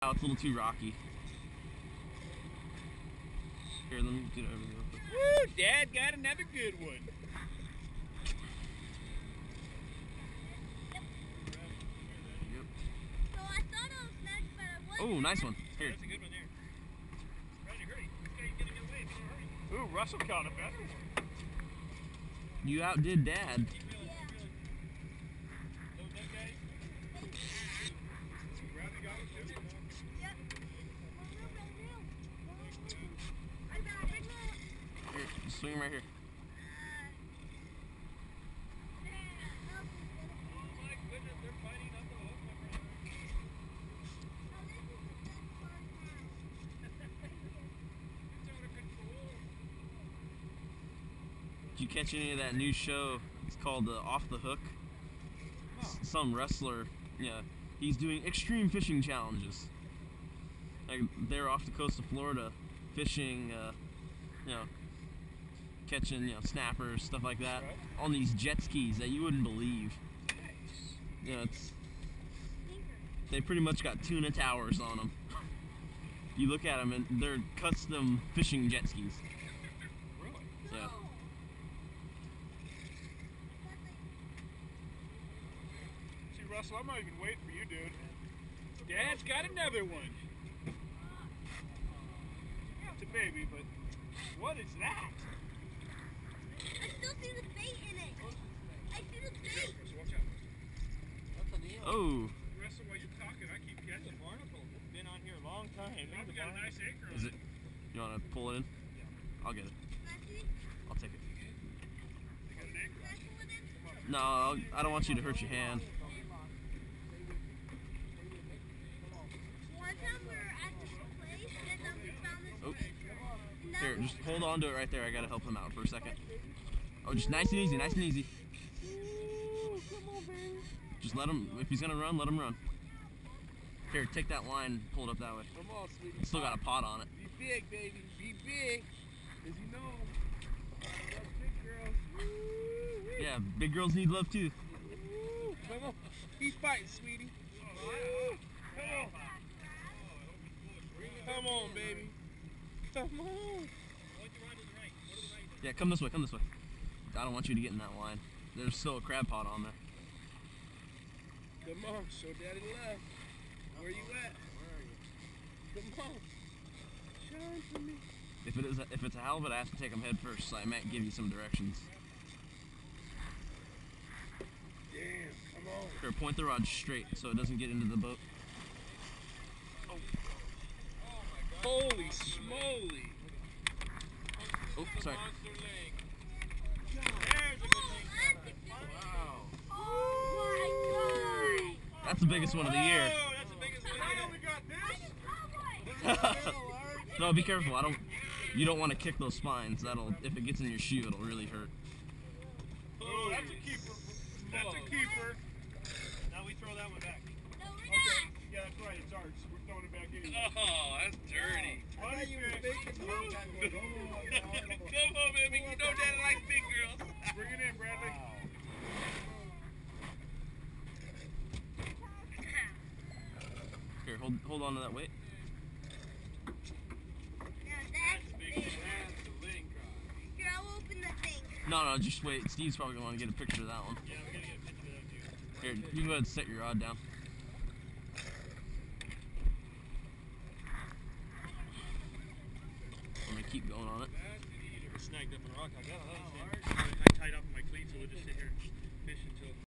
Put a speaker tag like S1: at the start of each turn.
S1: Oh, it's a little too rocky. Here, let me get over real quick.
S2: Woo! Dad got another good one.
S1: Yep.
S3: So I thought I was next, but I wasn't.
S1: Oh, nice one. Here.
S2: That's a good one there. Ready, hurry. This guy's getting away. Hurry. Ooh, Russell caught a better one.
S1: You outdid Dad. Here, just swing him right here. Did you catch any of that new show? It's called Off the Hook. Some wrestler, yeah, he's doing extreme fishing challenges. Like they're off the coast of Florida, fishing, you know, catching, you know, snappers, stuff like that, on these jet skis that you wouldn't believe. You know, they pretty much got tuna towers on them. You look at them and they're custom fishing jet skis. Yeah.
S2: Russell, I'm not even waiting for you, dude. Dad's got another one. Yeah, it's a baby, but what is that?
S3: I still see the bait in it. I see the bait.
S2: Watch out.
S4: What's the deal?
S1: Oh.
S2: Russell, while you're talking, I keep catching barnacles. It's been on here a long time. We got a nice anchor on
S1: Is it? You want to pull it in?
S2: Yeah.
S1: I'll get it. I'll take it.
S2: They got an anchor on it.
S1: No, I don't want you to hurt your hand. Oh. Here, just hold on to it right there. I gotta help him out for a second. Oh, just nice and easy, nice and easy. Just let him, if he's gonna run, let him run. Here, take that line, pull it up that way.
S4: Come on, sweetie.
S1: It's still got a pot on it.
S4: Be big, baby. Be big. As you know, that's big girls. Woo-wee.
S1: Yeah, big girls need love too.
S4: Woo. Come on. He's fighting, sweetie. Woo. Come on. Come on, baby. Come on.
S1: Yeah, come this way, come this way. I don't want you to get in that line. There's still a crab pot on there.
S4: Come on, show daddy love. Where you at? Where are you? Come on. Shine for me.
S1: If it's a halibut, I have to take them head first, so I might give you some directions.
S4: Damn, come on.
S1: Here, point the rod straight so it doesn't get into the boat.
S4: Holy smoly.
S1: Oh, sorry.
S4: Wow.
S3: Oh my God.
S1: That's the biggest one of the year.
S2: Oh, that's the biggest one. I only got this.
S1: No, be careful. You don't want to kick those spines. If it gets in your shoe, it'll really hurt.
S2: Oh, that's a keeper. That's a keeper. Now we throw that one back.
S3: No, we're not.
S2: Yeah, that's right. It's ours. We're throwing it back in.
S4: Oh, that's dirty.
S2: I thought you were faking the whole time.
S4: Come on, baby. You know daddy likes big girls.
S2: Bring it in, Bradley.
S1: Here, hold on to that weight.
S3: Now that's big.
S2: That's the Lingcod.
S3: Here, I'll open the thing.
S1: No, just wait. Steve's probably going to want to get a picture of that one.
S2: Yeah, we're going to get a picture of that, too.
S1: Here, you can go ahead and set your rod down. I'm going to keep going on it.
S2: Snagged up in a rock. I got it.